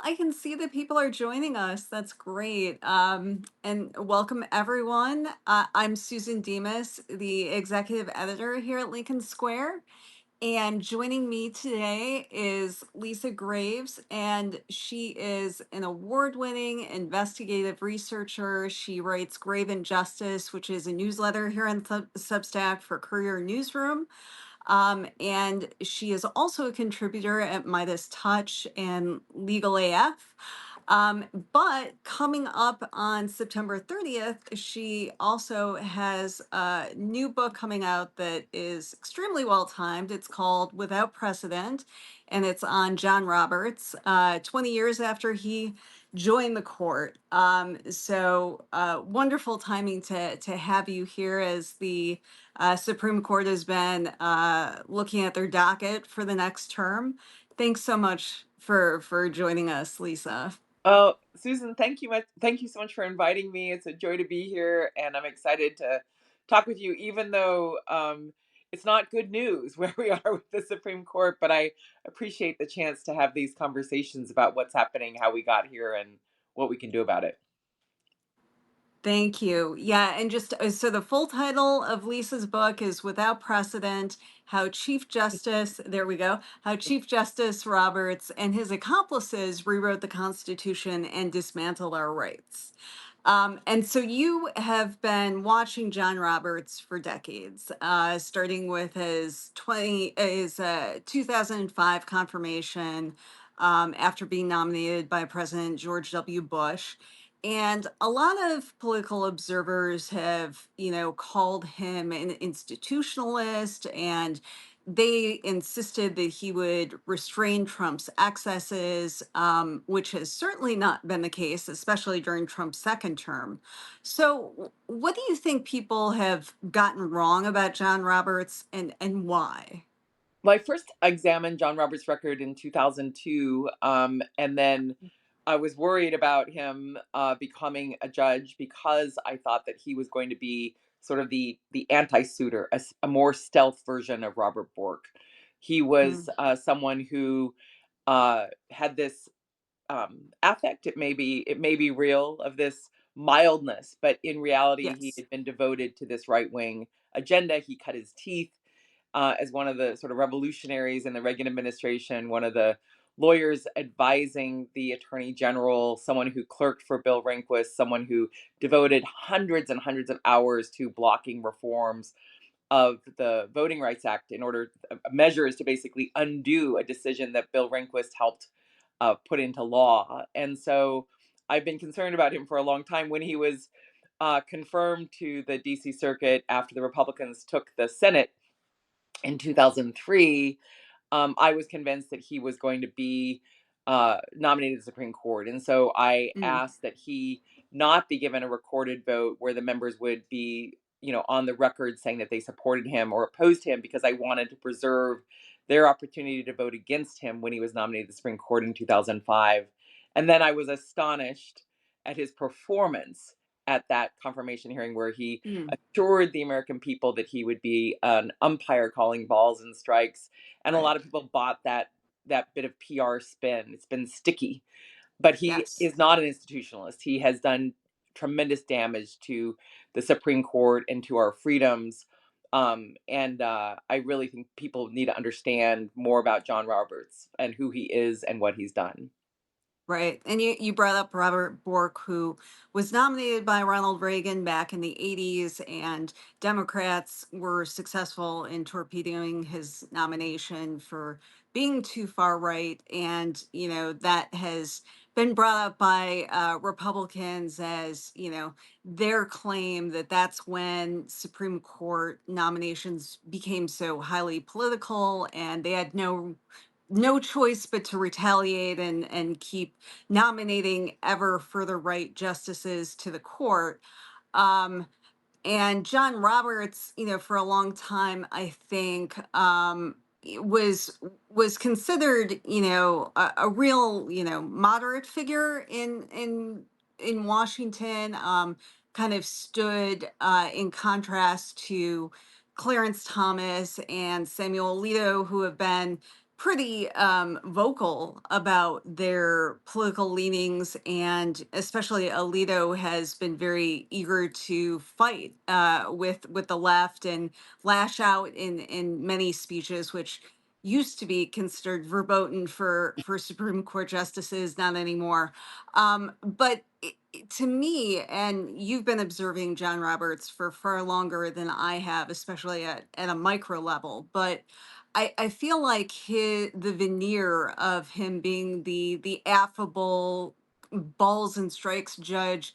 I can see that people are joining us. That's great. And welcome everyone. I'm Susan Demas, the executive editor here at Lincoln Square. And joining me today is Lisa Graves, and she is an award-winning investigative researcher. She writes Grave Injustice, which is a newsletter here on Substack for Courier Newsroom. And she is also a contributor at Midas Touch and Legal AF. But coming up on September 30th, she also has a new book coming out that is extremely well timed. It's called Without Precedent, and it's on John Roberts, 20 years after he joined the court. Wonderful timing to have you here as the Supreme Court has been looking at their docket for the next term. Thanks so much for joining us, Lisa. Oh, Susan, thank you so much for inviting me. It's a joy to be here, and I'm excited to talk with you, even though it's not good news where we are with the Supreme Court, but I appreciate the chance to have these conversations about what's happening, how we got here, and what we can do about it. Thank you. Yeah, and just so the full title of Lisa's book is Without Precedent: How Chief Justice, there we go, how Chief Justice Roberts and his accomplices rewrote the Constitution and dismantled our rights. And so you have been watching John Roberts for decades, starting with his 2005 confirmation after being nominated by President George W. Bush. And a lot of political observers have, called him an institutionalist, and they insisted that he would restrain Trump's excesses, which has certainly not been the case, especially during Trump's second term. So, what do you think people have gotten wrong about John Roberts, and why? Well, I first examined John Roberts' record in 2002, and then I was worried about him becoming a judge because I thought that he was going to be sort of the anti-suitor, a more stealth version of Robert Bork. He was Mm, someone who had this affect. It may be real, of this mildness, but in reality, he yes, had been devoted to this right wing agenda. He cut his teeth as one of the sort of revolutionaries in the Reagan administration, one of the lawyers advising the attorney general, someone who clerked for Bill Rehnquist, someone who devoted hundreds and hundreds of hours to blocking reforms of the Voting Rights Act in order measures to basically undo a decision that Bill Rehnquist helped put into law. And so I've been concerned about him for a long time. When he was confirmed to the DC Circuit after the Republicans took the Senate in 2003, I was convinced that he was going to be nominated to the Supreme Court. And so I mm, asked that he not be given a recorded vote where the members would be, on the record saying that they supported him or opposed him, because I wanted to preserve their opportunity to vote against him when he was nominated to the Supreme Court in 2005. And then I was astonished at his performance at that confirmation hearing, where he mm, assured the American people that he would be an umpire calling balls and strikes, and a right. lot of people bought that bit of PR spin. It's been sticky, but he Yes. is not an institutionalist. He has done tremendous damage to the Supreme Court and to our freedoms. And I really think people need to understand more about John Roberts and who he is and what he's done. Right. And you brought up Robert Bork, who was nominated by Ronald Reagan back in the 80s, and Democrats were successful in torpedoing his nomination for being too far right. And, that has been brought up by Republicans as, their claim that that's when Supreme Court nominations became so highly political, and they had no choice but to retaliate and keep nominating ever further right justices to the court. Um, and John Roberts, for a long time, I think, was considered, a real, moderate figure in Washington. Kind of stood in contrast to Clarence Thomas and Samuel Alito, who have been pretty vocal about their political leanings, and especially Alito has been very eager to fight with the left and lash out in many speeches, which used to be considered verboten for Supreme Court justices, not anymore. But to me, and you've been observing John Roberts for far longer than I have, especially at a micro level, but I feel like the veneer of him being the affable balls and strikes judge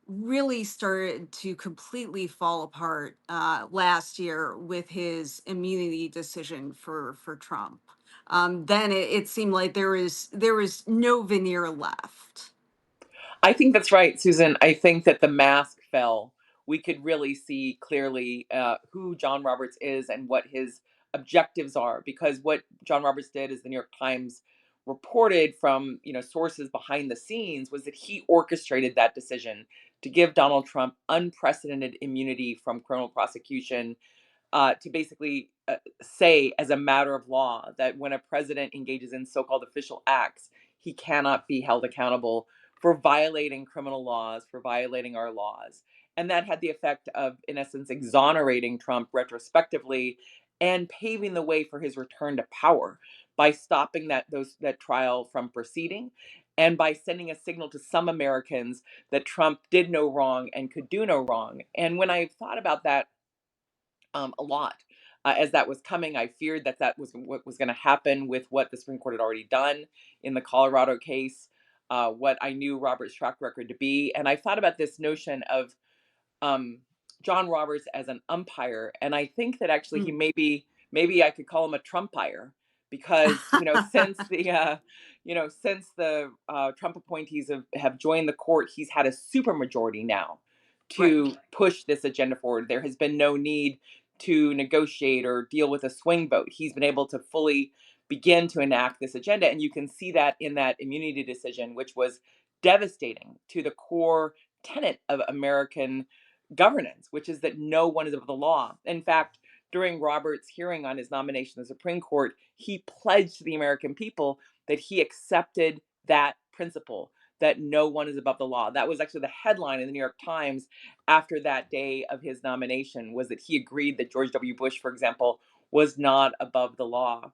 really started to completely fall apart last year with his immunity decision for Trump. Then it seemed like there was no veneer left. I think that's right, Susan. I think that the mask fell. We could really see clearly who John Roberts is and what his objectives are. Because what John Roberts did, as the New York Times reported from sources behind the scenes, was that he orchestrated that decision to give Donald Trump unprecedented immunity from criminal prosecution, to basically say, as a matter of law, that when a president engages in so called official acts, he cannot be held accountable for violating criminal laws, for violating our laws. And that had the effect of, in essence, exonerating Trump retrospectively and paving the way for his return to power by stopping that trial from proceeding, and by sending a signal to some Americans that Trump did no wrong and could do no wrong. And when I thought about that a lot. As that was coming, I feared that that was what was going to happen with what the Supreme Court had already done in the Colorado case, what I knew Robert's track record to be. And I thought about this notion of um, John Roberts as an umpire, and I think that actually he Mm. maybe I could call him a Trumpire, because since the Trump appointees have joined the court, he's had a supermajority now Right. to push this agenda forward. There has been no need to negotiate or deal with a swing vote. He's been able to fully begin to enact this agenda, and you can see that in that immunity decision, which was devastating to the core tenet of American governance, which is that no one is above the law. In fact, during Roberts' hearing on his nomination to the Supreme Court, he pledged to the American people that he accepted that principle, that no one is above the law. That was actually the headline in the New York Times after that day of his nomination, was that he agreed that George W. Bush, for example, was not above the law.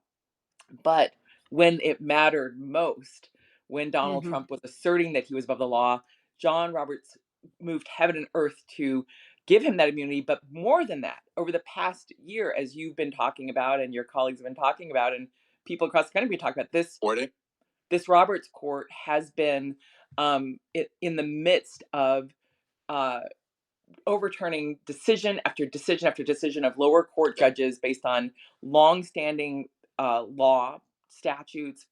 But when it mattered most, when Donald Hmm. Trump was asserting that he was above the law, John Roberts moved heaven and earth to give him that immunity. But more than that, over the past year, as you've been talking about and your colleagues have been talking about, and people across the country have been talking about, this Roberts court has been in the midst of uh, overturning decision after decision after decision of lower court judges based on longstanding law, statutes,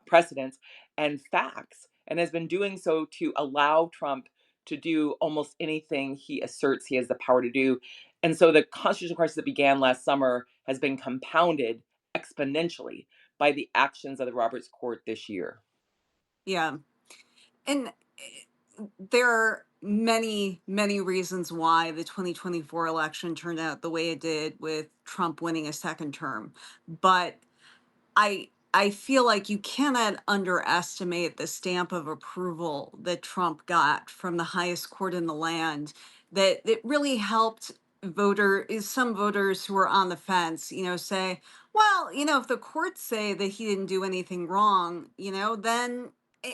precedents, and facts, and has been doing so to allow Trump to do almost anything he asserts he has the power to do. And so the constitutional crisis that began last summer has been compounded exponentially by the actions of the Roberts Court this year. Yeah. And there are many, many reasons why the 2024 election turned out the way it did, with Trump winning a second term. But I feel like you cannot underestimate the stamp of approval that Trump got from the highest court in the land. That it really helped some voters who were on the fence, say, well, if the courts say that he didn't do anything wrong, then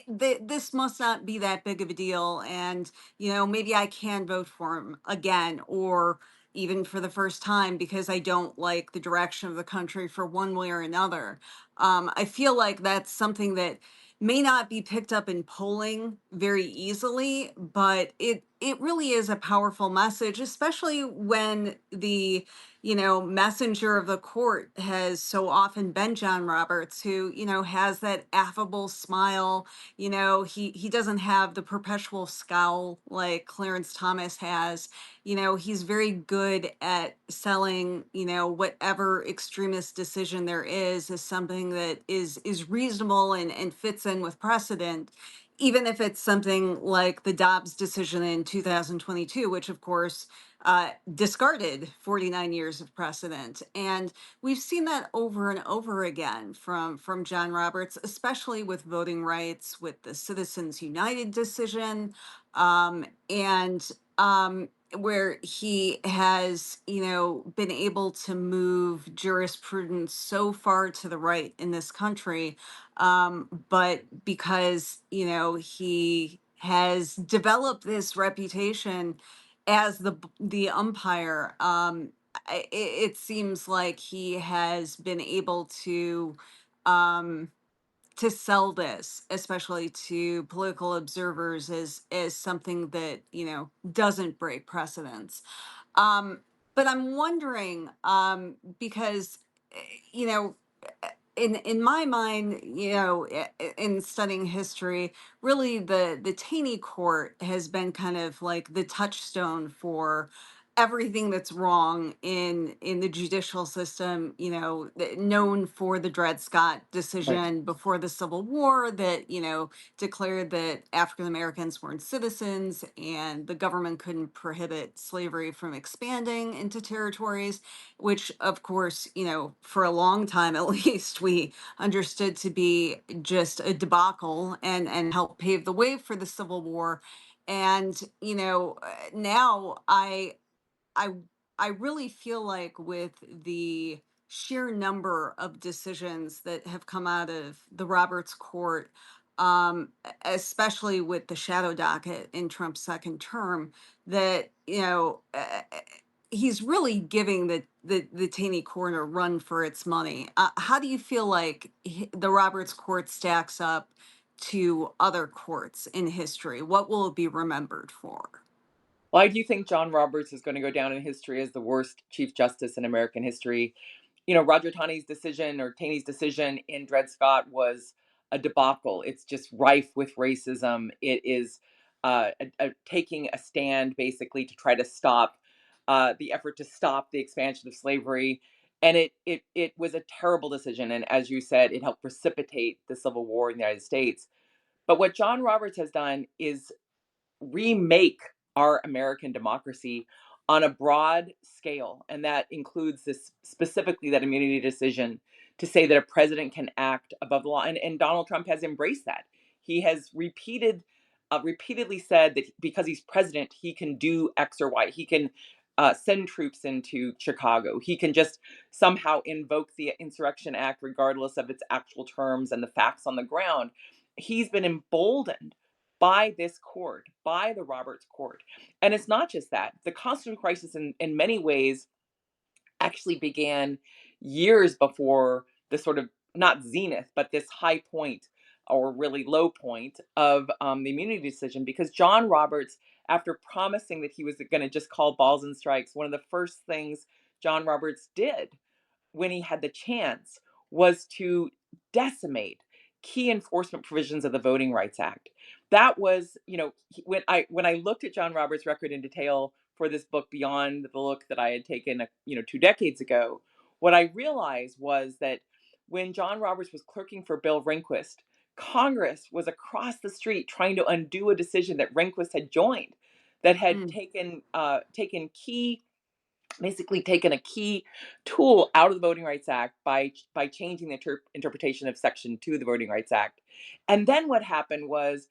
this must not be that big of a deal, and maybe I can vote for him again, or even for the first time, because I don't like the direction of the country for one way or another. I feel like that's something that may not be picked up in polling very easily, but it really is a powerful message, especially when the messenger of the court has so often been John Roberts, who has that affable smile. He doesn't have the perpetual scowl like Clarence Thomas has. He's very good at selling, whatever extremist decision there is as something that is reasonable and fits in with precedent, even if it's something like the Dobbs decision in 2022, which of course discarded 49 years of precedent. And we've seen that over and over again from John Roberts, especially with voting rights, with the Citizens United decision, and where he has, been able to move jurisprudence so far to the right in this country. But because, he has developed this reputation as the umpire, it seems like he has been able um, to sell this, especially to political observers, as something that doesn't break precedents. Um, but I'm wondering, because eh, you know in my mind, in studying history, really the Taney court has been kind of like the touchstone for everything that's wrong in the judicial system. Known for the Dred Scott Right. decision before the Civil War that declared that African Americans weren't citizens and the government couldn't prohibit slavery from expanding into territories, which of course, for a long time at least, we understood to be just a debacle and helped pave the way for the Civil War. And, now I I really feel like with the sheer number of decisions that have come out of the Roberts Court, especially with the shadow docket in Trump's second term, that he's really giving the Taney Court a run for its money. How do you feel like the Roberts Court stacks up to other courts in history? What will it be remembered for? Well, I do think John Roberts is going to go down in history as the worst Chief Justice in American history. Roger Taney's decision in Dred Scott was a debacle. It's just rife with racism. It is taking a stand basically to try to stop the effort to stop the expansion of slavery. And it was a terrible decision. And as you said, it helped precipitate the Civil War in the United States. But what John Roberts has done is remake our American democracy on a broad scale. And that includes this specifically that immunity decision to say that a president can act above the law. And Donald Trump has embraced that. He has repeatedly said that because he's president, he can do X or Y. He can send troops into Chicago. He can just somehow invoke the Insurrection Act, regardless of its actual terms and the facts on the ground. He's been emboldened by this court, by the Roberts Court. And it's not just that. The constitutional crisis, in many ways, actually began years before the sort of not zenith, but this high point or really low point of the immunity decision, because John Roberts, after promising that he was going to just call balls and strikes, one of the first things John Roberts did when he had the chance was to decimate key enforcement provisions of the Voting Rights Act. That was, when I looked at John Roberts' record in detail for this book beyond the look that I had taken, 2 decades ago, what I realized was that when John Roberts was clerking for Bill Rehnquist, Congress was across the street trying to undo a decision that Rehnquist had joined, that had Mm. taken key basically taken a key tool out of the Voting Rights Act by changing the interpretation of Section 2 of the Voting Rights Act. And then what happened was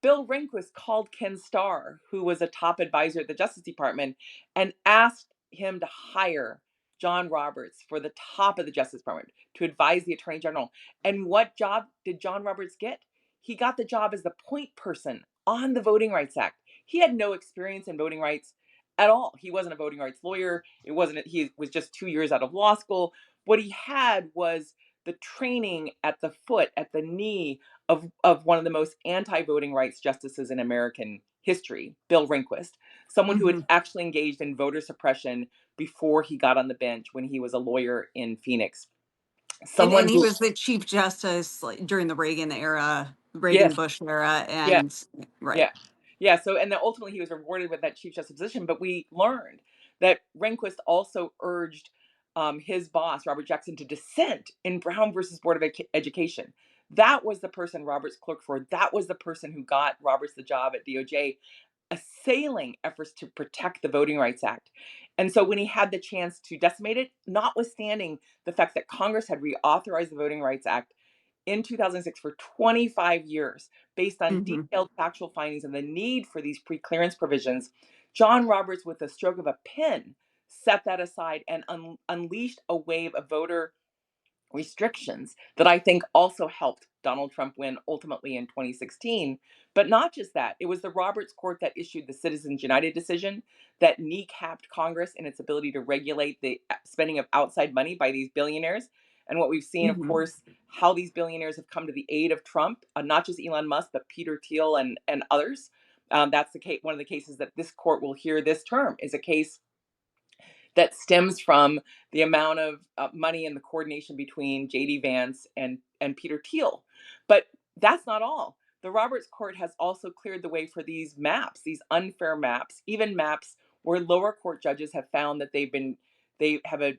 Bill Rehnquist called Ken Starr, who was a top advisor at the Justice Department, and asked him to hire John Roberts for the top of the Justice Department to advise the Attorney General. And what job did John Roberts get? He got the job as the point person on the Voting Rights Act. He had no experience in voting rights at all. He wasn't a voting rights lawyer. He was just 2 years out of law school. What he had was the training at the foot, at the knee of one of the most anti-voting rights justices in American history, Bill Rehnquist, someone who had Mhm. actually engaged in voter suppression before he got on the bench when he was a lawyer in Phoenix. And Someone he who, was the chief justice like during the Reagan era, Reagan yes, Bush era, yeah, and right. yeah. Yeah. So, and then ultimately he was rewarded with that Chief Justice position. But we learned that Rehnquist also urged his boss, Robert Jackson, to dissent in Brown versus Board of Education. That was the person Roberts clerked for. That was the person who got Roberts the job at DOJ. assailing efforts to protect the Voting Rights Act. And so when he had the chance to decimate it, notwithstanding the fact that Congress had reauthorized the Voting Rights Act in 2006 for 25 years based on Hmm. detailed factual findings and the need for these pre-clearance provisions, John Roberts, with a stroke of a pen, set that aside and unleashed a wave of voter restrictions that I think also helped Donald Trump win ultimately in 2016. But not just that, it was the Roberts Court that issued the Citizens United decision that kneecapped Congress in its ability to regulate the spending of outside money by these billionaires. And what we've seen, of Hmm. course, how these billionaires have come to the aid of Trump, not just Elon Musk, but Peter Thiel and others. That's the case. One of the cases that this court will hear this term is a case that stems from the amount of money and the coordination between J.D. Vance and Peter Thiel. But that's not all. The Roberts Court has also cleared the way for these maps, these unfair maps, even maps where lower court judges have found that they have a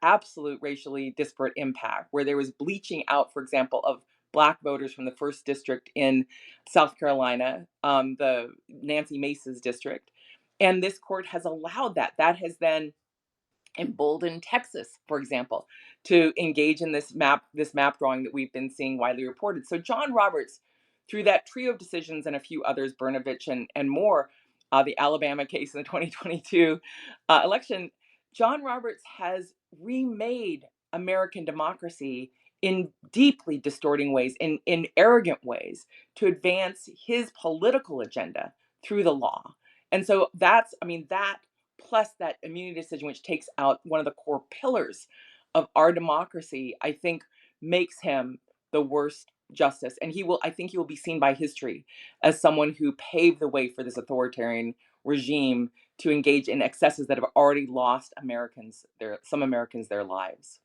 absolute racially disparate impact, where there was bleaching out, for example, of Black voters from the first district in South Carolina, the Nancy Mace's district. And this court has allowed that. That has then emboldened Texas, for example, to engage in this map drawing that we've been seeing widely reported. So John Roberts, through that trio of decisions and a few others, Brnovich and more, the Alabama case in the 2022 election, John Roberts has remade American democracy in deeply distorting ways, in arrogant ways, to advance his political agenda through the law. And so that's, I mean, that plus that immunity decision, which takes out one of the core pillars of our democracy, I think makes him the worst justice. And I think he will be seen by history as someone who paved the way for this authoritarian regime to engage in excesses that have already lost some Americans their lives.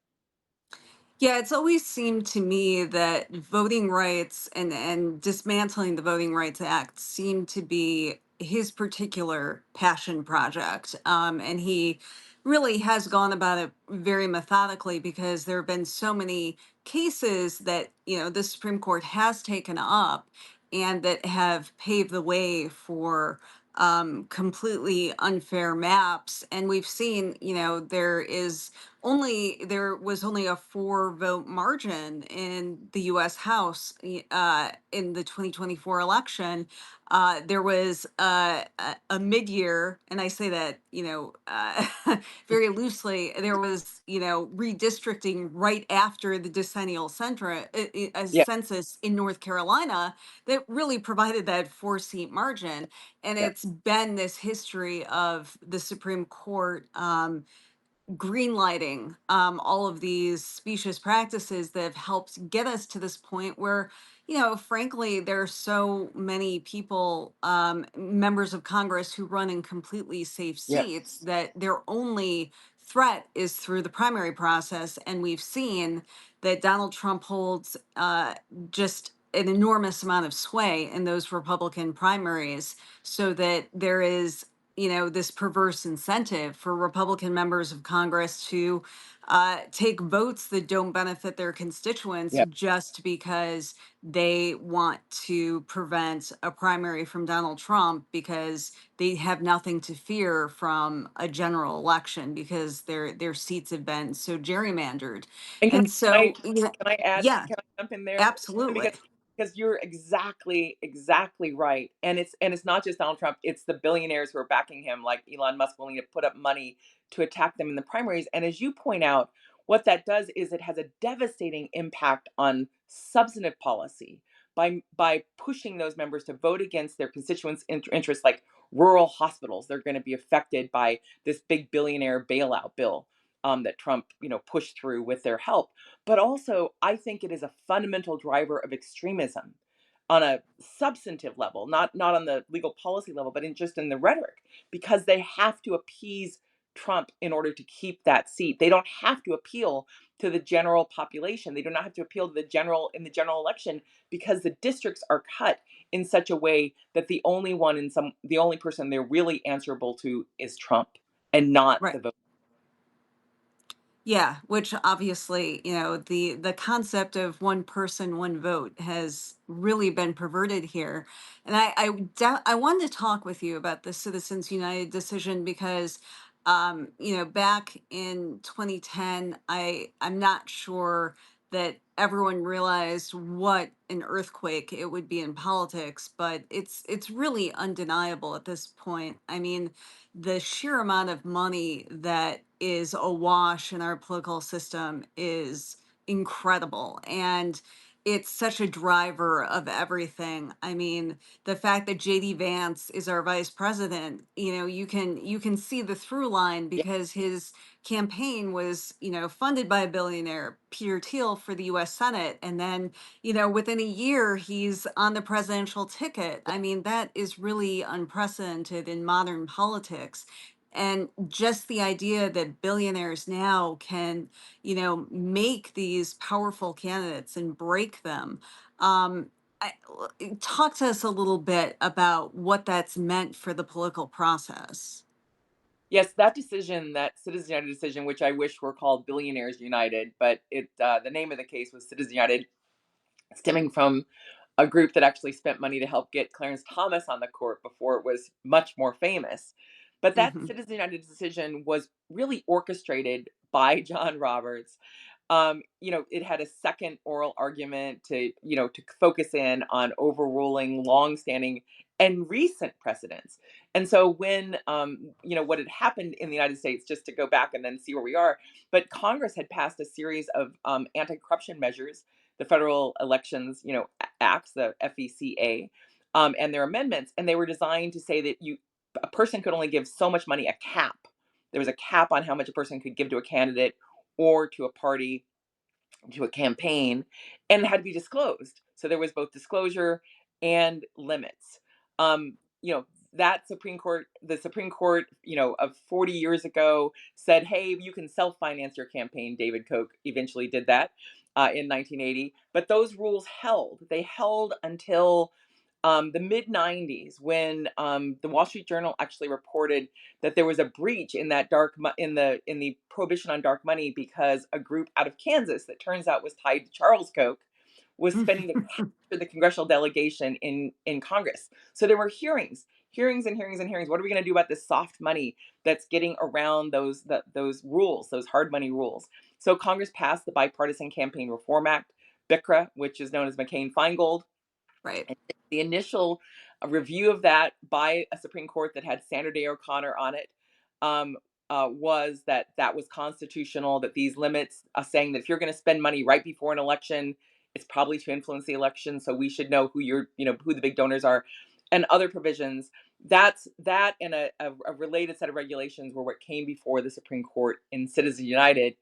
Yeah, it's always seemed to me that voting rights and dismantling the Voting Rights Act seemed to be his particular passion project. And he really has gone about it very methodically because there have been so many cases that, the Supreme Court has taken up and that have paved the way for completely unfair maps. And we've seen, there was only a 4 vote margin in the U.S. House in the 2024 election. There was a mid-year, and I say that very loosely. There was redistricting right after the decennial Yeah, census in North Carolina that really provided that 4 seat margin, and yeah, it's been this history of the Supreme Court. Greenlighting all of these specious practices that have helped get us to this point where, frankly, there are so many people, members of Congress, who run in completely safe yeah. seats that their only threat is through the primary process. And we've seen that Donald Trump holds just an enormous amount of sway in those Republican primaries, so that there is this perverse incentive for Republican members of Congress to take votes that don't benefit their constituents Yeah. just because they want to prevent a primary from Donald Trump, because they have nothing to fear from a general election because their seats have been so gerrymandered. And And so, can I add, yeah, can I jump in there? absolutely. Because you're exactly right. And it's not just Donald Trump, it's the billionaires who are backing him, like Elon Musk, willing to put up money to attack them in the primaries. And as you point out, what that does is it has a devastating impact on substantive policy by pushing those members to vote against their constituents' interests, like rural hospitals. They're going to be affected by this big billionaire bailout bill that Trump, pushed through with their help. But also, I think it is a fundamental driver of extremism on a substantive level, not on the legal policy level, but in the rhetoric, because they have to appease Trump in order to keep that seat. They don't have to appeal to the general population. They do not have to appeal to the general election, because the districts are cut in such a way that the only person they're really answerable to is Trump and not Right. the vote. Yeah, which obviously, the concept of one person, one vote has really been perverted here. And I wanted to talk with you about the Citizens United decision because, back in 2010, I'm not sure that everyone realized what an earthquake it would be in politics, but it's really undeniable at this point. I mean, the sheer amount of money that is awash in our political system is incredible. And it's such a driver of everything. I mean, the fact that JD Vance is our vice president, you can see the through line Yeah. because his campaign was, funded by a billionaire, Peter Thiel, for the US Senate. And then, within a year, he's on the presidential ticket. I mean, that is really unprecedented in modern politics. And just the idea that billionaires now can, make these powerful candidates and break them. I, Talk to us a little bit about what that's meant for the political process. Yes, that decision, that Citizens United decision, which I wish were called Billionaires United, but the name of the case was Citizens United, stemming from a group that actually spent money to help get Clarence Thomas on the court before it was much more famous. But that Hmm. Citizens United decision was really orchestrated by John Roberts. It had a second oral argument to focus in on overruling longstanding and recent precedents. And so when what had happened in the United States, just to go back and then see where we are, but Congress had passed a series of anti-corruption measures, the Federal Elections, Acts, the FECA, and their amendments, and they were designed to say that a person could only give so much money, a cap. There was a cap on how much a person could give to a candidate or to a party, to a campaign, and it had to be disclosed. So there was both disclosure and limits. That the Supreme Court, of 40 years ago said, hey, you can self finance your campaign. David Koch eventually did that in 1980. But those rules held. They held until the mid 90s, when the Wall Street Journal actually reported that there was a breach in that in the prohibition on dark money, because a group out of Kansas that turns out was tied to Charles Koch was spending the cash for the congressional delegation in Congress. So there were hearings and hearings and hearings. What are we going to do about this soft money that's getting around those rules, those hard money rules? So Congress passed the Bipartisan Campaign Reform Act, BICRA, which is known as McCain-Feingold. Right. And the initial review of that by a Supreme Court that had Sandra Day O'Connor on it, um, was that was constitutional. That these limits, saying that if you're going to spend money right before an election, it's probably to influence the election. So we should know who the big donors are, and other provisions. That and a related set of regulations were what came before the Supreme Court in Citizens United,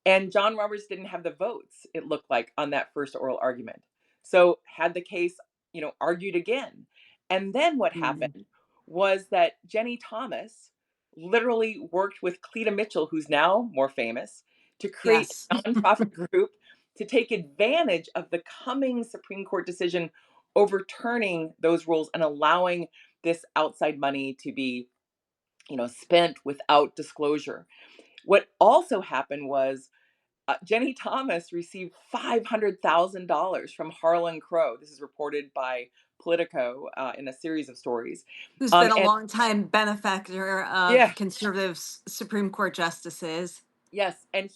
and John Roberts didn't have the votes, it looked like, on that first oral argument. So had the case argued again. And then what Mm. happened was that Jenny Thomas literally worked with Cleta Mitchell, who's now more famous, to create Yes. a nonprofit group to take advantage of the coming Supreme Court decision overturning those rules and allowing this outside money to be, spent without disclosure. What also happened was Jenny Thomas received $500,000 from Harlan Crow. This is reported by Politico in a series of stories. Who's been a And longtime benefactor of yeah, conservative Supreme Court justices. yes, and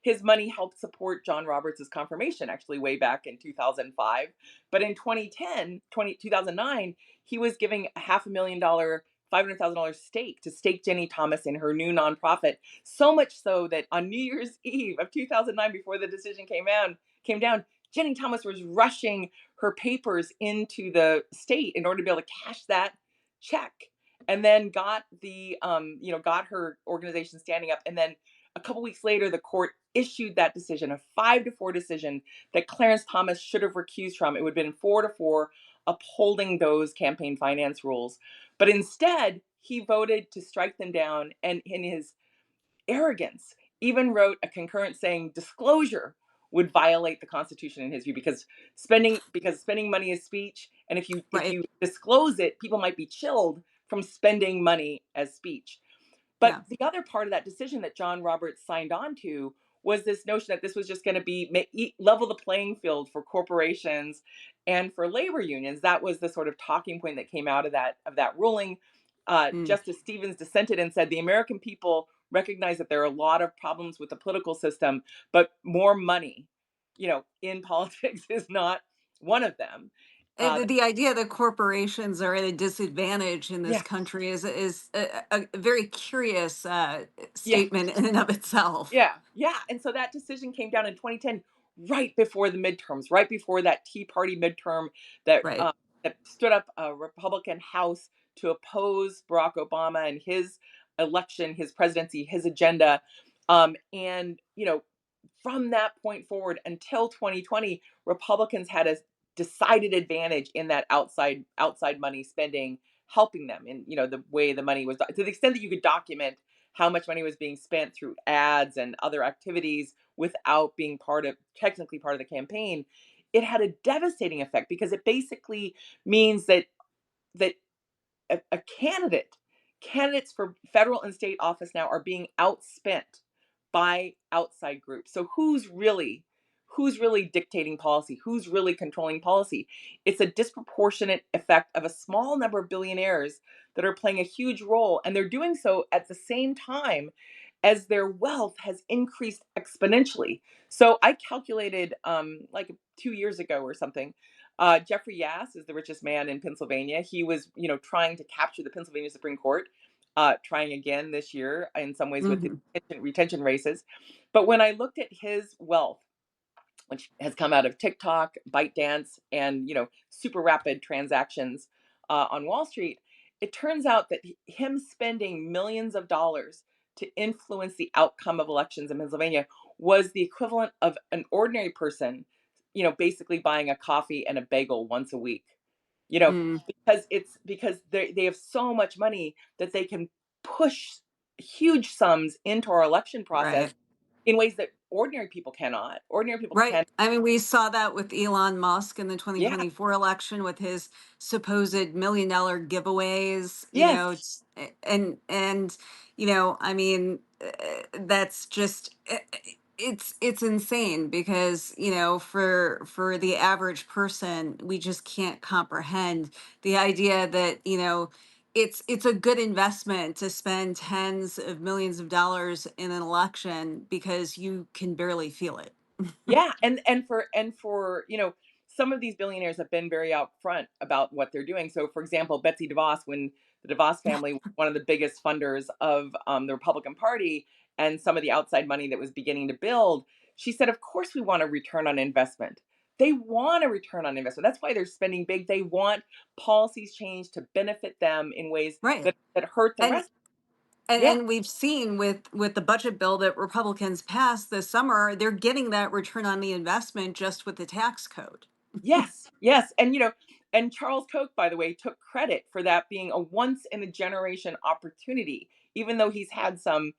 his money helped support John Roberts' confirmation, actually, way back in 2005. But in 2009, he was giving a $500,000, $500,000 stake Jenny Thomas in her new nonprofit. So much so that on New Year's Eve of 2009, before the decision came down, Jenny Thomas was rushing her papers into the state in order to be able to cash that check, and then got her organization standing up. And then a couple weeks later, the court issued that decision, a 5-4 decision that Clarence Thomas should have recused from. It would have been 4-4, upholding those campaign finance rules. But instead, he voted to strike them down, and in his arrogance, even wrote a concurrence saying disclosure would violate the Constitution in his view, because spending money is speech, and if Right. you disclose it, people might be chilled from spending money as speech. But Yeah. the other part of that decision that John Roberts signed on to was this notion that this was just going to be level the playing field for corporations and for labor unions. That was the sort of talking point that came out of that ruling. Mm. Justice Stevens dissented and said the American people recognize that there are a lot of problems with the political system, but more money, in politics is not one of them. And Uh, the idea that corporations are at a disadvantage in this yeah, country is a very curious yeah. statement in and of itself. Yeah, yeah, and so that decision came down in 2010, right before the midterms, right before that Tea Party midterm that, Right. that stood up a Republican House to oppose Barack Obama and his election, his presidency, his agenda, and, from that point forward until 2020, Republicans had a decided advantage in that outside money spending, helping them in the way the money was to the extent that you could document how much money was being spent through ads and other activities without being technically part of the campaign. It had a devastating effect because it basically means that a candidates for federal and state office now are being outspent by outside groups. So who's really dictating policy? Who's really controlling policy? It's a disproportionate effect of a small number of billionaires that are playing a huge role, and they're doing so at the same time as their wealth has increased exponentially. So I calculated like 2 years ago or something. Jeffrey Yass is the richest man in Pennsylvania. He was, trying to capture the Pennsylvania Supreme Court, trying again this year in some ways with the Hmm. retention races. But when I looked at his wealth, which has come out of TikTok, ByteDance, and super rapid transactions on Wall Street, it turns out that him spending millions of dollars to influence the outcome of elections in Pennsylvania was the equivalent of an ordinary person, basically buying a coffee and a bagel once a week. You know, Mm. because they have so much money that they can push huge sums into our election process Right. in ways that ordinary people cannot. Ordinary people Right. can. I mean, we saw that with Elon Musk in the Yeah. 2024 election with his supposed $1 million giveaways, Yes. and I mean, that's just it's insane because, for the average person, we just can't comprehend the idea that, it's a good investment to spend tens of millions of dollars in an election because you can barely feel it. Yeah, and for some of these billionaires have been very upfront about what they're doing. So, for example, Betsy DeVos, when the DeVos family was one of the biggest funders of the Republican Party and some of the outside money that was beginning to build, she said, "Of course, we want a return on investment." They want a return on investment. That's why they're spending big. They want policies changed to benefit them in ways Right. that hurt the And rest. and Yeah. and we've seen with the budget bill that Republicans passed this summer, they're getting that return on the investment just with the tax code. Yes, yes, and Charles Koch, by the way, took credit for that being a once in a generation opportunity, even though he's had some,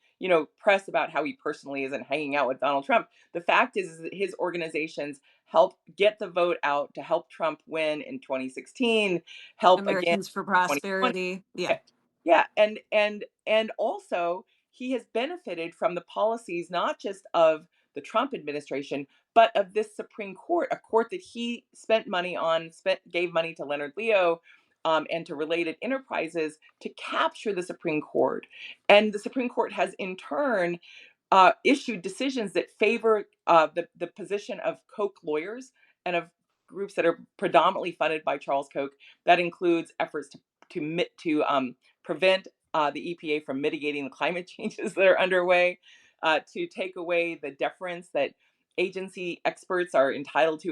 press about how he personally isn't hanging out with Donald Trump. The fact is that his organizations helped get the vote out to help Trump win in 2016, help again Americans for in 2020. Prosperity. Yeah. Yeah, and also he has benefited from the policies not just of the Trump administration, but of this Supreme Court, a court that he gave money to Leonard Leo, and to related enterprises to capture the Supreme Court, and the Supreme Court has in turn issued decisions that favor the position of Koch lawyers and of groups that are predominantly funded by Charles Koch. That includes efforts to prevent the EPA from mitigating the climate changes that are underway, to take away the deference that agency experts have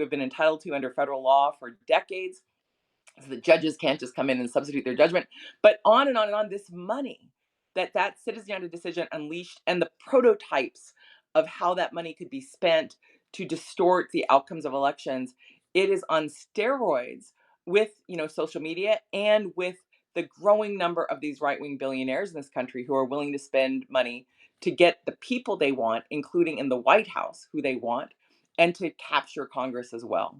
been entitled to under federal law for decades, so the judges can't just come in and substitute their judgment. But on and on and on, this money that citizen united decision unleashed, and the prototypes of how that money could be spent to distort the outcomes of elections, it is on steroids with social media and with the growing number of these right-wing billionaires in this country who are willing to spend money to get the people they want, including in the White House who they want, and to capture Congress as well.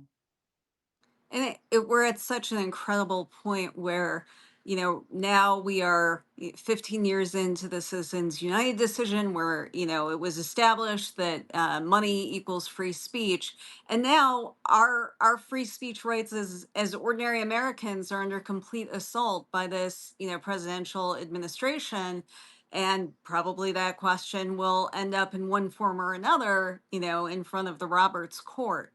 And we're at such an incredible point where now we are 15 years into the Citizens United decision where, it was established that money equals free speech. And now our free speech rights as ordinary Americans are under complete assault by this, presidential administration. And probably that question will end up in one form or another, in front of the Roberts Court.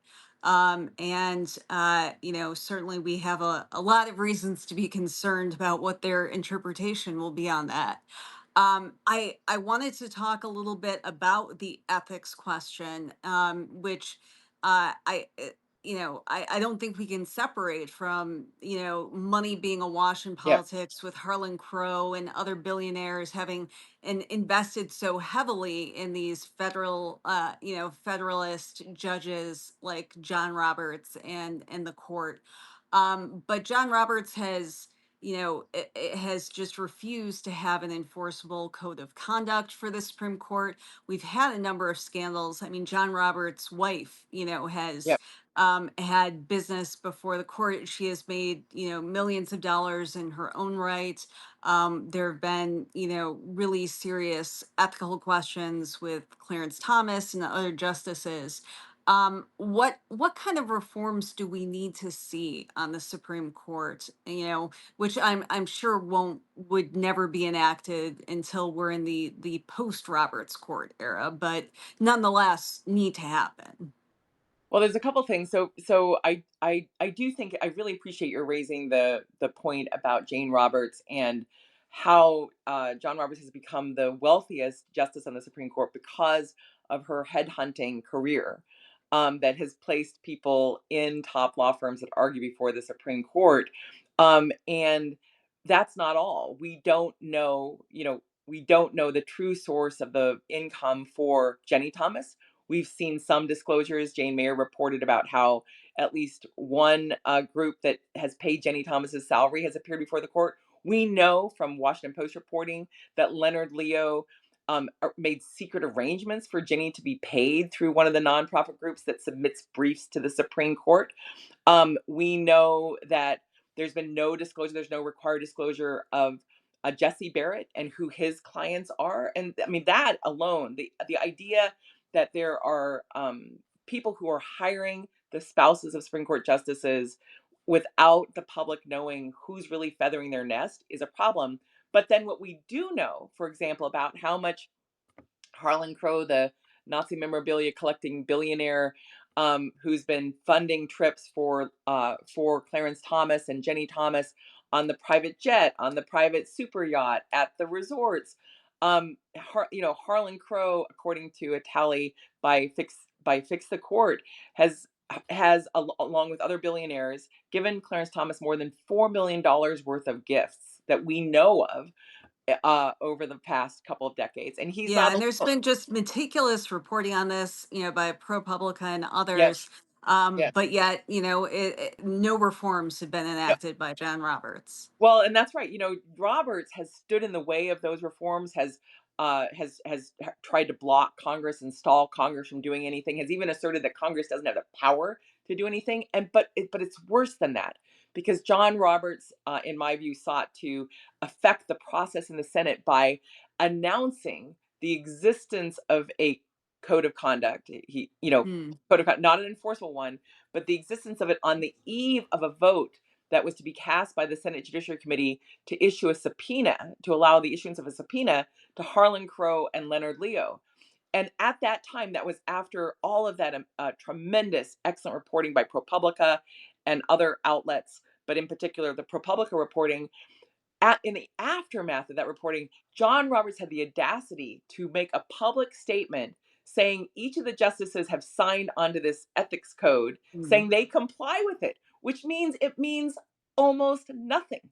Certainly we have a lot of reasons to be concerned about what their interpretation will be on that. I wanted to talk a little bit about the ethics question, which I don't think we can separate from, money being awash in Yeah. politics with Harlan Crow and other billionaires having invested so heavily in these federalist judges like John Roberts and the court. But John Roberts has, it has just refused to have an enforceable code of conduct for the Supreme Court. We've had a number of scandals. I mean, John Roberts' wife, has Yeah. had business before the court. She has made, millions of dollars in her own right. There have been, really serious ethical questions with Clarence Thomas and the other justices. What kind of reforms do we need to see on the Supreme Court? Which I'm sure would never be enacted until we're in the post Roberts Court era, but nonetheless need to happen. Well, there's a couple things. So I do think I really appreciate your raising the point about Jane Roberts and how John Roberts has become the wealthiest justice on the Supreme Court because of her headhunting career, that has placed people in top law firms that argue before the Supreme Court. And that's not all. We don't know the true source of the income for Jenny Thomas. We've seen some disclosures. Jane Mayer reported about how at least one group that has paid Jenny Thomas's salary has appeared before the court. We know from Washington Post reporting that Leonard Leo made secret arrangements for Jenny to be paid through one of the nonprofit groups that submits briefs to the Supreme Court. We know that there's been no disclosure, there's no required disclosure of Jesse Barrett and who his clients are. And I mean, that alone, the idea that there are people who are hiring the spouses of Supreme Court justices without the public knowing who's really feathering their nest is a problem. But then what we do know, for example, about how much Harlan Crow, the Nazi memorabilia collecting billionaire, who's been funding trips for Clarence Thomas and Jenny Thomas on the private jet, on the private super yacht, at the resorts. Harlan Crow, according to a tally by Fix the Court, along with other billionaires, given Clarence Thomas more than $4 million worth of gifts that we know of over the past couple of decades, and he's Yeah, not and there's alone. been just meticulous reporting on this, by ProPublica and Yeah, others. yeah. But yet, no reforms have been enacted by John Roberts. Well, and that's right. Roberts has stood in the way of those reforms, has tried to block Congress and stall Congress from doing anything. Has even asserted that Congress doesn't have the power to do anything. But it's worse than that, because John Roberts, in my view, sought to affect the process in the Senate by announcing the existence of a code of conduct. Hmm. Code of conduct, not an enforceable one, but the existence of it on the eve of a vote that was to be cast by the Senate Judiciary Committee to issue a subpoena, to allow the issuance of a subpoena to Harlan Crow and Leonard Leo. And at that time, that was after all of that tremendous, excellent reporting by ProPublica and other outlets, but in particular the ProPublica reporting. In the aftermath of that reporting, John Roberts had the audacity to make a public statement saying each of the justices have signed onto this ethics code, Hmm. saying they comply with it, which means it means almost nothing,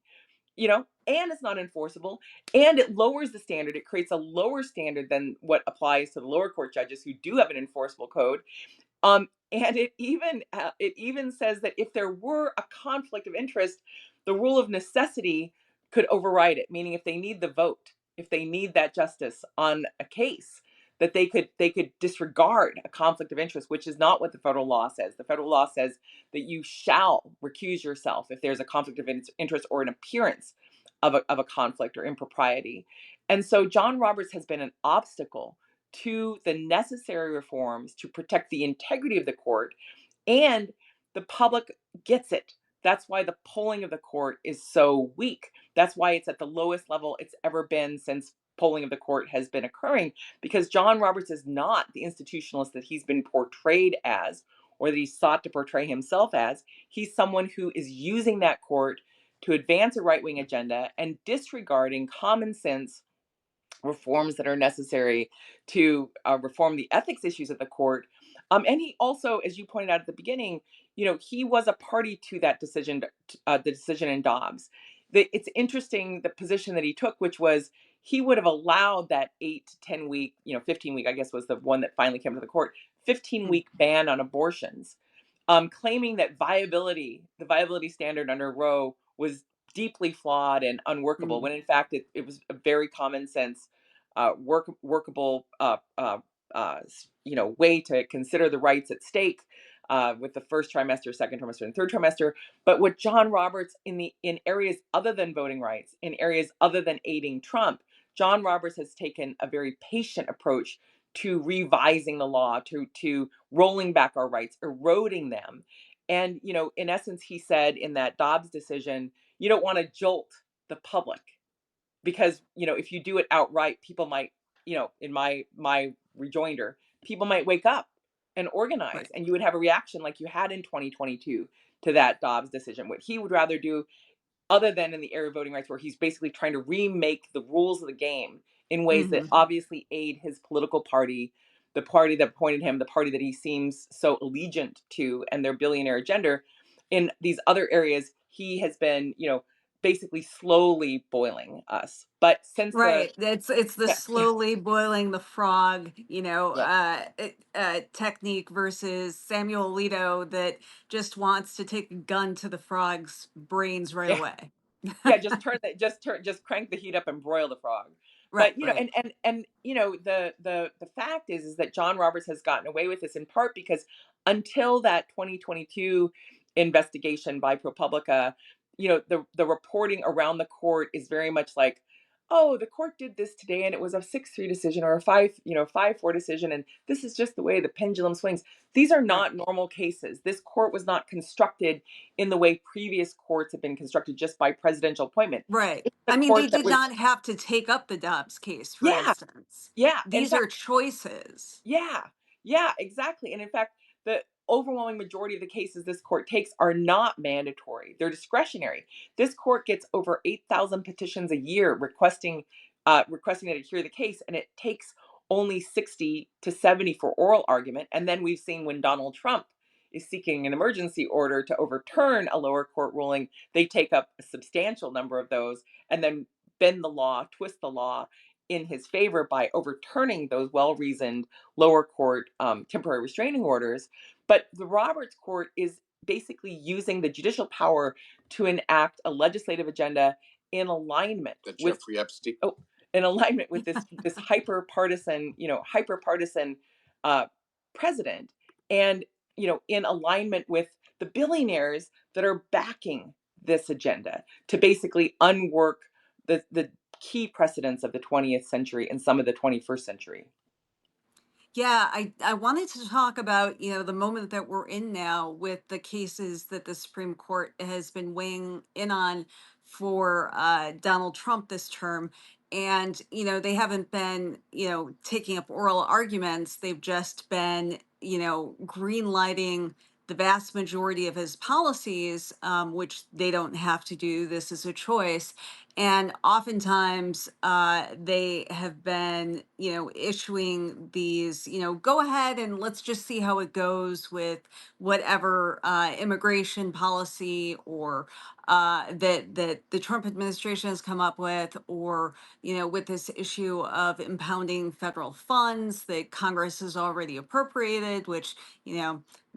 and it's not enforceable, and it lowers the standard. It creates a lower standard than what applies to the lower court judges who do have an enforceable code. And it even says that if there were a conflict of interest, the rule of necessity could override it. Meaning, if they need the vote, if they need that justice on a case, that they could disregard a conflict of interest, which is not what the federal law says. The federal law says that you shall recuse yourself if there's a conflict of interest or an appearance of a conflict or impropriety. And so John Roberts has been an obstacle to the necessary reforms to protect the integrity of the court, and the public gets it. That's why the polling of the court is so weak. That's why it's at the lowest level it's ever been since polling of the court has been occurring, because John Roberts is not the institutionalist that he's been portrayed as, or that he sought to portray himself as. He's someone who is using that court to advance a right wing agenda and disregarding common sense reforms that are necessary to reform the ethics issues at the court. And he also, as you pointed out at the beginning, he was a party to that decision, the decision in Dobbs. It's interesting the position that he took, which was he would have allowed that 8 to 10 week, 15 week, I guess was the one that finally came to the court, 15-week ban on abortions, claiming that the viability standard under Roe was deeply flawed and unworkable, Mm. when in fact it was a very common sense, workable, way to consider the rights at stake, with the first trimester, second trimester, and third trimester. But what John Roberts, in areas other than voting rights, in areas other than aiding Trump, John Roberts has taken a very patient approach to revising the law, to rolling back our rights, eroding them. And in essence, he said in that Dobbs decision, you don't want to jolt the public, because if you do it outright, people might, in my rejoinder, people might wake up and organize, Right. and you would have a reaction like you had in 2022 to that Dobbs decision. What he would rather do, other than in the area of voting rights, where he's basically trying to remake the rules of the game in ways that Hmm. obviously aid his political party, the party that appointed him, the party that he seems so allegiant to, and their billionaire agenda. In these other areas, he has been, basically slowly boiling us. But since the Right. It's the yeah, yeah, slowly boiling the frog, yeah, technique versus Samuel Alito that just wants to take a gun to the frog's brains right yeah. away. Yeah, just crank the heat up and broil the frog. Right, But right. the fact is that John Roberts has gotten away with this in part because until that 2022 investigation by ProPublica, the reporting around the court is very much like, oh, the court did this today and it was a 6-3 decision, or a 5-4 decision, and this is just the way the pendulum swings. These are Right. not normal cases. This court was not constructed in the way previous courts have been constructed, just by presidential appointment. Right. It's a I mean, they court that did was, not have to take up the Dobbs case, for yeah, instance. yeah. In These fact, are choices. yeah, yeah, exactly. And in fact, the overwhelming majority of the cases this court takes are not mandatory. They're discretionary. This court gets over 8,000 petitions a year requesting that it hear the case, and it takes only 60 to 70 for oral argument. And then we've seen when Donald Trump is seeking an emergency order to overturn a lower court ruling, they take up a substantial number of those and then bend the law, twist the law in his favor by overturning those well-reasoned lower court temporary restraining orders. But the Roberts Court is basically using the judicial power to enact a legislative agenda in alignment That with, Jeffrey Epstein. oh, in alignment with this hyper partisan uh, president, and in alignment with the billionaires that are backing this agenda to basically unwork the key precedents of the 20th century and some of the 21st century. Yeah, I wanted to talk about, the moment that we're in now with the cases that the Supreme Court has been weighing in on for Donald Trump this term. And, they haven't been, taking up oral arguments. They've just been, green lighting the vast majority of his policies, which they don't have to do. This is a choice. And oftentimes they have been, issuing these, go ahead and let's just see how it goes with whatever immigration policy or that the Trump administration has come up with, or with this issue of impounding federal funds that Congress has already appropriated, which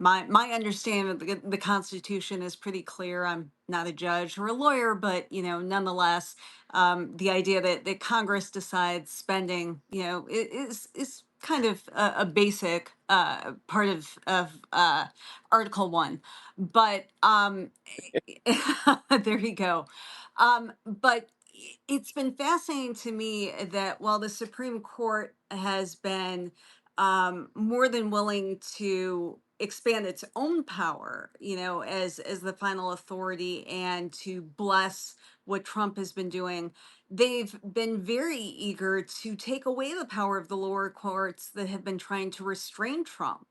my understanding of the Constitution is pretty clear. I'm not a judge or a lawyer, but nonetheless, the idea that Congress decides spending, is kind of a basic part of Article One. But there you go. But it's been fascinating to me that while the Supreme Court has been more than willing to expand its own power, as the final authority and to bless what Trump has been doing, they've been very eager to take away the power of the lower courts that have been trying to restrain Trump.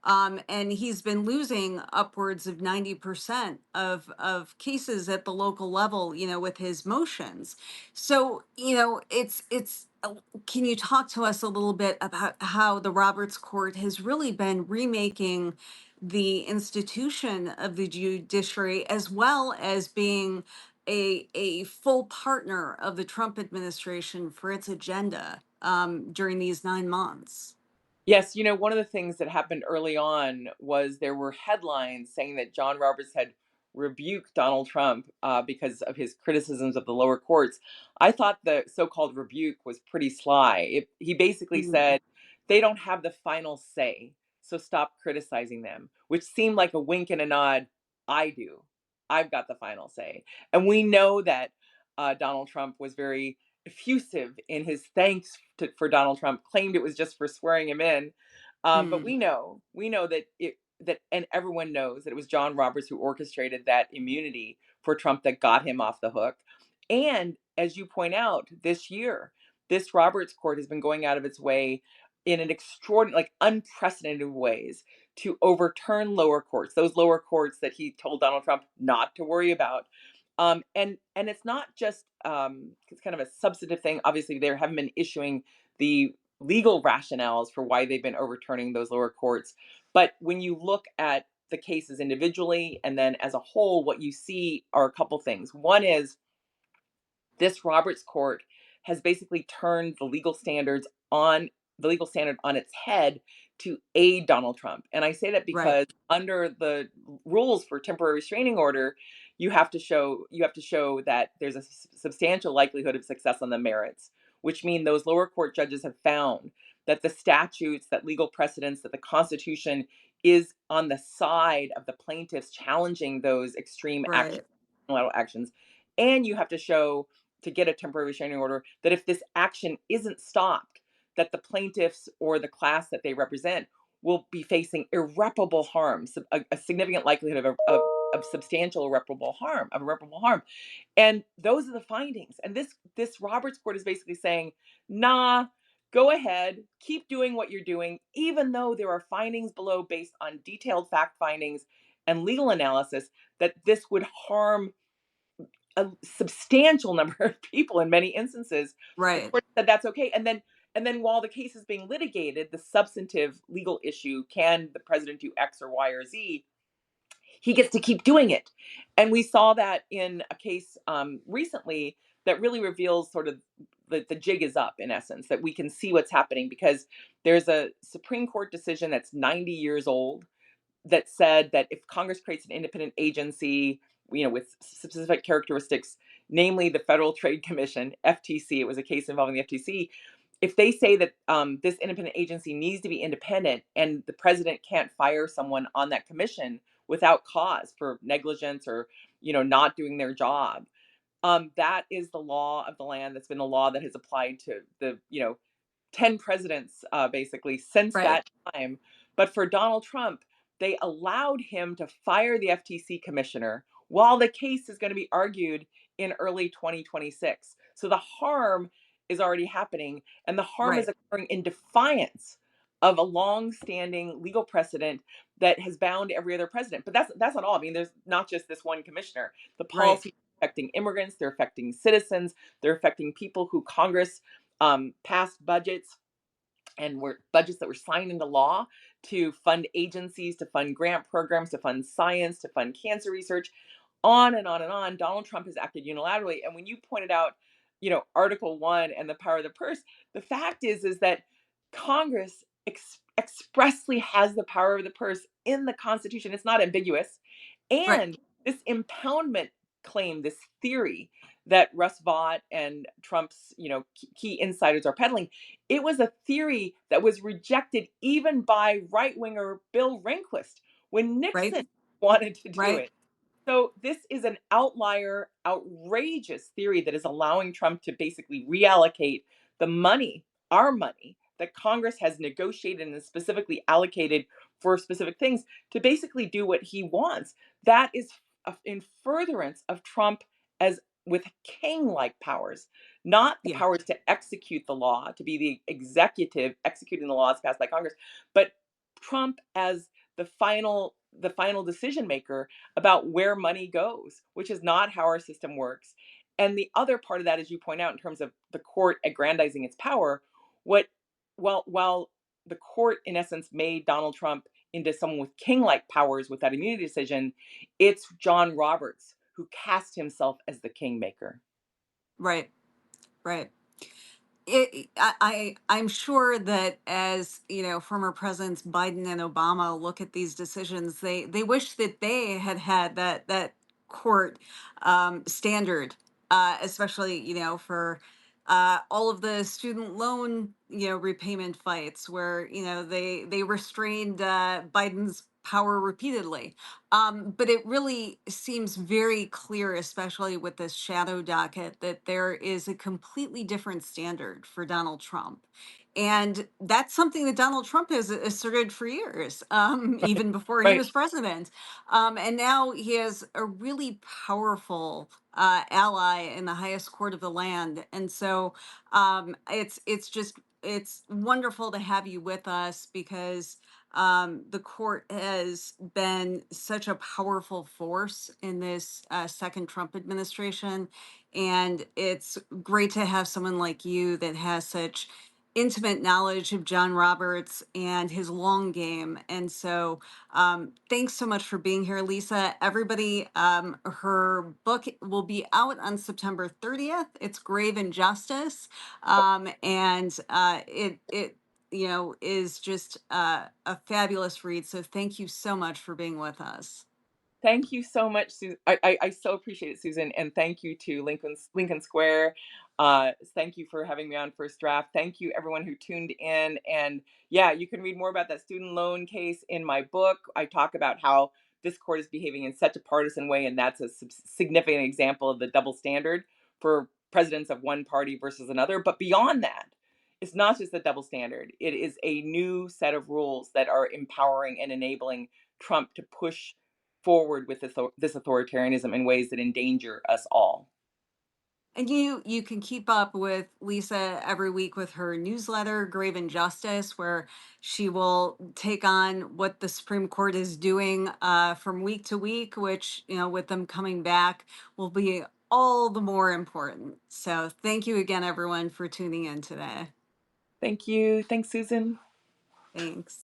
And he's been losing upwards of 90% of cases at the local level, with his motions. So, can you talk to us a little bit about how the Roberts Court has really been remaking the institution of the judiciary, as well as being a full partner of the Trump administration for its agenda during these 9 months? Yes, one of the things that happened early on was there were headlines saying that John Roberts had rebuked Donald Trump because of his criticisms of the lower courts. I thought the so-called rebuke was pretty sly. He basically Mm, said, they don't have the final say, so stop criticizing them, which seemed like a wink and a nod. I do. I've got the final say. And we know that Donald Trump was very effusive in his thanks for Donald Trump, claimed it was just for swearing him in. But mm, we know and everyone knows that it was John Roberts who orchestrated that immunity for Trump that got him off the hook. And as you point out, this year, this Roberts court has been going out of its way in an extraordinary, like unprecedented ways to overturn lower courts, those lower courts that he told Donald Trump not to worry about. And it's not just it's kind of a substantive thing. Obviously, they haven't been issuing the legal rationales for why they've been overturning those lower courts. But when you look at the cases individually and then as a whole, what you see are a couple things. One is this Roberts court has basically turned the legal standard on its head to aid Donald Trump. And I say that right, because under the rules for temporary restraining order, you have to show that there's a substantial likelihood of success on the merits, which mean those lower court judges have found that the statutes, that legal precedents, that the Constitution is on the side of the plaintiffs challenging those extreme actions, right, unilateral actions. And you have to show to get a temporary restraining order that if this action isn't stopped, that the plaintiffs or the class that they represent will be facing irreparable harm, a significant likelihood of substantial irreparable harm. And those are the findings. And this Roberts court is basically saying, nah, go ahead, keep doing what you're doing, even though there are findings below based on detailed fact findings and legal analysis that this would harm a substantial number of people in many instances. The right, court said that's okay. And then while the case is being litigated, the substantive legal issue, can the president do X or Y or Z? He gets to keep doing it. And we saw that in a case recently that really reveals sort of the jig is up, in essence, that we can see what's happening because there's a Supreme Court decision that's 90 years old that said that if Congress creates an independent agency, with specific characteristics, namely the Federal Trade Commission, FTC, it was a case involving the FTC. If they say that this independent agency needs to be independent and the president can't fire someone on that commission without cause for negligence or not doing their job, that is the law of the land. That's been the law that has applied to the 10 presidents basically since right, that time. But for Donald Trump, they allowed him to fire the FTC commissioner while the case is going to be argued in early 2026. So the harm is already happening, and the harm is right, occurring in defiance of a long-standing legal precedent that has bound every other president. But that's not all. I mean, there's not just this one commissioner. The right, policies affecting immigrants, they're affecting citizens, they're affecting people who Congress passed budgets and were budgets that were signed into law to fund agencies, to fund grant programs, to fund science, to fund cancer research, on and on and on. Donald Trump has acted unilaterally. And when you pointed out, Article 1 and the power of the purse, the fact is that Congress expressly has the power of the purse in the Constitution. It's not ambiguous. right, And this impoundment claim, this theory that Russ Vought and Trump's, key insiders are peddling, it was a theory that was rejected even by right winger Bill Rehnquist when right, Nixon wanted to do right. it. So this is an outlier, outrageous theory that is allowing Trump to basically reallocate the money, our money, that Congress has negotiated and specifically allocated for specific things to basically do what he wants. That is in furtherance of Trump as with king-like powers, not the Yeah. powers to execute the law, to be the executive executing the laws passed by Congress, but Trump as the final decision maker about where money goes, which is not how our system works. And the other part of that, as you point out, in terms of the court aggrandizing its power, what while the court in essence made Donald Trump into someone with king-like powers with that immunity decision, it's John Roberts who cast himself as the kingmaker. Right. Right. I'm sure that as former presidents Biden and Obama look at these decisions, they wish that they had had that court standard, especially for all of the student loan repayment fights where they restrained Biden's power repeatedly. But it really seems very clear, especially with this shadow docket, that there is a completely different standard for Donald Trump. And that's something that Donald Trump has asserted for years, even before he Right. was president. And now he has a really powerful ally in the highest court of the land. And so it's wonderful to have you with us because the court has been such a powerful force in this second Trump administration. And it's great to have someone like you that has such intimate knowledge of John Roberts and his long game. And so thanks so much for being here, Lisa. Everybody, her book will be out on September 30th. It's Grave Injustice. And it is just a fabulous read. So thank you so much for being with us. Thank you so much, Susan. I so appreciate it, Susan, and thank you to Lincoln Square. Thank you for having me on First Draft. Thank you, everyone who tuned in. And yeah, you can read more about that student loan case in my book. I talk about how this court is behaving in such a partisan way, and that's a significant example of the double standard for presidents of one party versus another. But beyond that, it's not just the double standard. It is a new set of rules that are empowering and enabling Trump to push forward with this authoritarianism in ways that endanger us all. And you can keep up with Lisa every week with her newsletter, Grave Injustice, where she will take on what the Supreme Court is doing from week to week, which, with them coming back, will be all the more important. So thank you again, everyone, for tuning in today. Thank you. Thanks, Susan. Thanks.